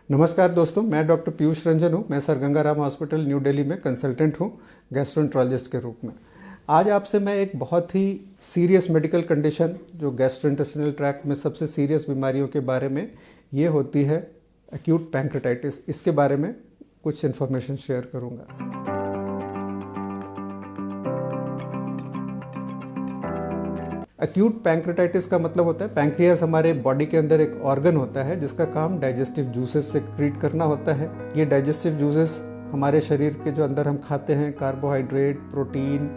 नमस्कार दोस्तों, मैं डॉक्टर पीयूष रंजन हूँ। मैं sir Gangaram hospital new Delhi में कंसल्टेंट हूँ गैस्ट्रोएंटरोलॉजिस्ट के रूप में। आज आपसे मैं एक बहुत ही सीरियस मेडिकल कंडीशन जो गैस्ट्रोइंटेस्टिनल ट्रैक्ट में सबसे सीरियस बीमारियों के बारे में ये होती है एक्यूट पैंक्रेटाइटिस, इसके बारे में कुछ इन्फॉर्मेशन शेयर करूँगा। एक्यूट पैंक्रेटाइटिस का मतलब होता है पैंक्रियास हमारे बॉडी के अंदर एक ऑर्गन होता है जिसका काम डाइजेस्टिव जूसेस से क्रिएट करना होता है। ये डाइजेस्टिव जूसेस हमारे शरीर के जो अंदर हम खाते हैं कार्बोहाइड्रेट, प्रोटीन,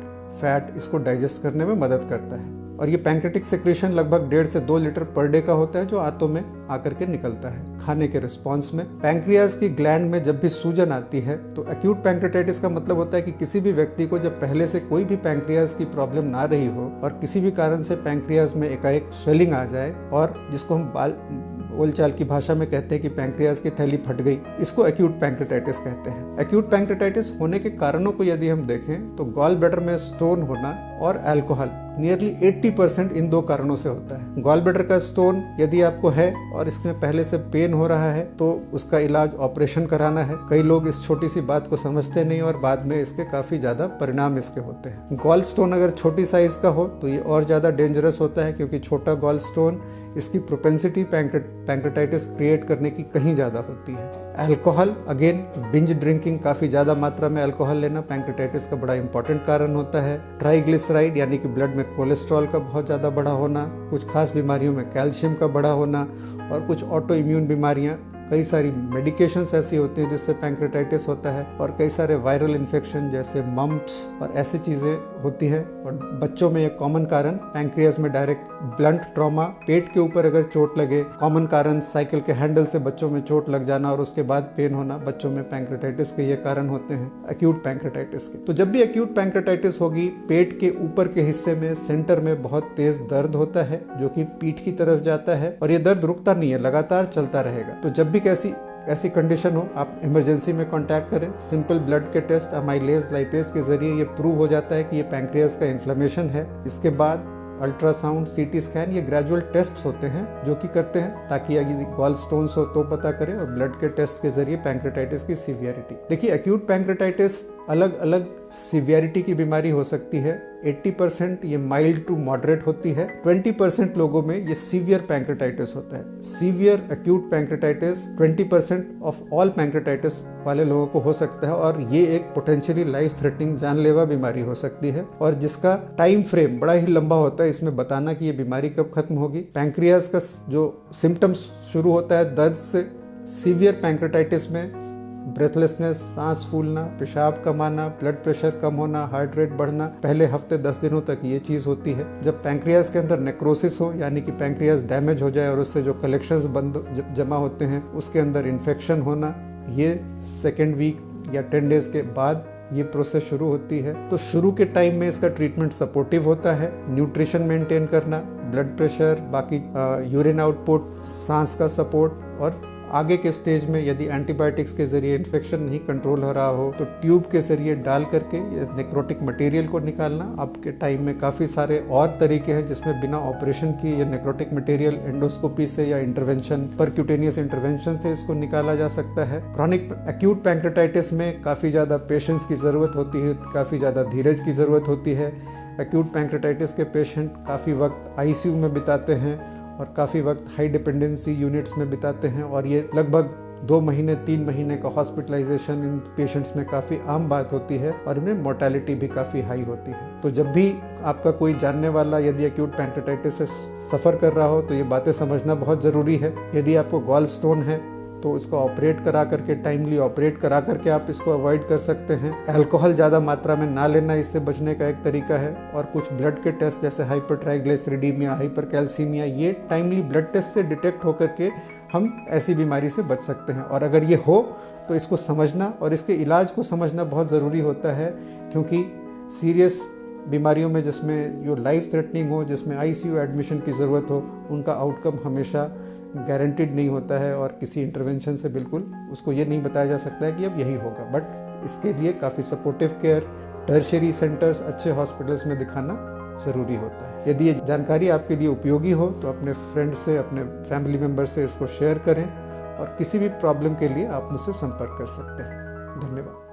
फैट, इसको डाइजेस्ट करने में मदद करता है। और ये पैंक्रेटिक सेक्रेशन लगभग 1.5 से 2 लीटर पर डे का होता है जो आंतों में आकर के निकलता है खाने के रिस्पॉन्स में। पैंक्रियास की ग्लैंड में जब भी सूजन आती है तो एक्यूट पैंक्रेटाइटिस का मतलब होता है कि किसी भी व्यक्ति को जब पहले से कोई भी पैंक्रियास की प्रॉब्लम ना रही हो और किसी भी कारण से पैंक्रियास में एकाएक स्वेलिंग आ जाए और जिसको हम बोलचाल की भाषा में कहते हैं कि पैंक्रियास की थैली फट गई, इसको एक्यूट पैंक्रेटाइटिस कहते हैं। एक्यूट पैंक्रेटाइटिस होने के कारणों को यदि हम देखें तो गॉल ब्लैडर में स्टोन होना और अल्कोहल नियरली 80% इन दो कारणों से होता है। गॉल ब्लैडर का स्टोन यदि आपको है और इसमें पहले से पेन हो रहा है तो उसका इलाज ऑपरेशन कराना है। कई लोग इस छोटी सी बात को समझते नहीं और बाद में इसके काफी ज्यादा परिणाम इसके होते हैं। गॉल स्टोन अगर छोटी साइज का हो तो ये और ज्यादा डेंजरस होता है क्योंकि छोटा गॉल स्टोन इसकी प्रोपेंसिटी पैंक्रेटाइटिस क्रिएट करने की कहीं ज्यादा होती है। अल्कोहल, अगेन बिंज ड्रिंकिंग, काफ़ी ज़्यादा मात्रा में अल्कोहल लेना पैंक्रेटाइटिस का बड़ा इंपॉर्टेंट कारण होता है। ट्राइग्लिसराइड यानी कि ब्लड में कोलेस्ट्रॉल का बहुत ज़्यादा बढ़ा होना, कुछ खास बीमारियों में कैल्शियम का बढ़ा होना और कुछ ऑटो इम्यून बीमारियाँ, कई सारी मेडिकेशंस ऐसी होती हैं जिससे पैंक्रेटाइटिस होता है और कई सारे वायरल इन्फेक्शन जैसे मम्प्स और ऐसी चीज़ें होती हैं। और बच्चों में एक कॉमन कारण पैंक्रियास में डायरेक्ट ब्लंट ट्रॉमा, पेट के ऊपर अगर चोट लगे, कॉमन कारण साइकिल के हैंडल से बच्चों में चोट लग जाना और उसके बाद पेन होना, बच्चों में पैंक्रेटाइटिस के ये कारण होते हैं एक्यूट पैंक्रेटाइटिस के। तो जब भी एक्यूट पैंक्रेटाइटिस होगी, पेट के ऊपर के हिस्से में सेंटर में बहुत तेज दर्द होता है जो कि पीठ की तरफ जाता है और ये दर्द रुकता नहीं है, लगातार चलता रहेगा। तो जब भी ऐसी कंडीशन हो आप इमरजेंसी में कांटेक्ट करें। सिंपल ब्लड के टेस्ट अमाइलेज लाइपेज के जरिए ये प्रूव हो जाता है कि ये पैंक्रियास का इन्फ्लेमेशन है। इसके बाद अल्ट्रासाउंड, सीटी स्कैन, ये ग्रेजुअल टेस्ट्स होते हैं जो कि करते हैं ताकि यदि गॉल स्टोन्स हो तो पता करें और ब्लड के टेस्ट के जरिए पैंक्रेटाइटिस की सीवियरिटी। देखिए, एक्यूट पैंक्रेटाइटिस अलग अलग सीवियरिटी की बीमारी हो सकती है। 80% ये माइल्ड टू मॉडरेट होती है। 20% लोगों में ये सीवियर पैंक्रेटाइटिस होता है। Severe acute pancreatitis 20% of all pancreatitis वाले लोगों को हो सकता है और ये एक पोटेंशियली लाइफ थ्रेटनिंग, जानलेवा बीमारी हो सकती है और जिसका टाइम फ्रेम बड़ा ही लंबा होता है इसमें बताना कि ये बीमारी कब खत्म होगी। पैंक्रियास का जो सिम्टम्स शुरू होता है दर्द से। सीवियर पैंक्रेटाइटिस में ब्रेथलेसनेस, सांस फूलना, पेशाब कम आना, ब्लड प्रेशर कम होना, हार्ट रेट बढ़ना, पहले हफ्ते 10 दिनों तक ये चीज होती है। जब पैंक्रियास के अंदर नेक्रोसिस हो यानी कि पैंक्रियास डैमेज हो जाए और उससे जो कलेक्शंस जमा होते हैं उसके अंदर इन्फेक्शन होना, ये सेकेंड वीक या 10 डेज के बाद ये प्रोसेस शुरू होती है। तो शुरू के टाइम में इसका ट्रीटमेंट सपोर्टिव होता है। न्यूट्रिशन मेंटेन करना, ब्लड प्रेशर, बाकी यूरिन आउटपुट, सांस का सपोर्ट और आगे के स्टेज में यदि एंटीबायोटिक्स के जरिए इन्फेक्शन नहीं कंट्रोल हो रहा हो तो ट्यूब के जरिए डाल करके नेक्रोटिक मटेरियल को निकालना। अब के टाइम में काफ़ी सारे और तरीके हैं जिसमें बिना ऑपरेशन की ये नेक्रोटिक मटेरियल एंडोस्कोपी से या इंटरवेंशन, परक्यूटेनियस इंटरवेंशन से इसको निकाला जा सकता है। क्रॉनिक एक्यूट पैंक्रेटाइटिस में काफ़ी ज़्यादा पेशेंस की ज़रूरत होती है, काफ़ी ज़्यादा धीरज की ज़रूरत होती है। एक्यूट पैंक्रेटाइटिस के पेशेंट काफ़ी वक्त आईसीयू में बिताते हैं और काफ़ी वक्त हाई डिपेंडेंसी यूनिट्स में बिताते हैं और ये लगभग 2 महीने 3 महीने का हॉस्पिटलाइजेशन इन पेशेंट्स में काफ़ी आम बात होती है और इनमें मोर्टेलिटी भी काफ़ी हाई होती है। तो जब भी आपका कोई जानने वाला यदि एक्यूट पैंक्रेटाइटिस से सफ़र कर रहा हो तो ये बातें समझना बहुत ज़रूरी है। यदि आपको गॉल स्टोन है तो इसको ऑपरेट करा करके, टाइमली ऑपरेट करा करके आप इसको अवॉइड कर सकते हैं। अल्कोहल ज़्यादा मात्रा में ना लेना इससे बचने का एक तरीका है और कुछ ब्लड के टेस्ट जैसे हाइपरट्राइग्लिसरीडीमिया, हाइपरकैल्सीमिया, ये टाइमली ब्लड टेस्ट से डिटेक्ट होकर के हम ऐसी बीमारी से बच सकते हैं। और अगर ये हो तो इसको समझना और इसके इलाज को समझना बहुत ज़रूरी होता है क्योंकि सीरियस बीमारियों में जिसमें जो लाइफ थ्रेटनिंग हो, जिसमें आईसीयू एडमिशन की ज़रूरत हो, उनका आउटकम हमेशा गारंटीड नहीं होता है और किसी इंटरवेंशन से बिल्कुल उसको ये नहीं बताया जा सकता है कि अब यही होगा। बट इसके लिए काफ़ी सपोर्टिव केयर, टर्शियरी सेंटर्स, अच्छे हॉस्पिटल्स में दिखाना ज़रूरी होता है। यदि ये जानकारी आपके लिए उपयोगी हो तो अपने फ्रेंड से, अपने फैमिली मेम्बर से इसको शेयर करें और किसी भी प्रॉब्लम के लिए आप मुझसे संपर्क कर सकते हैं। धन्यवाद।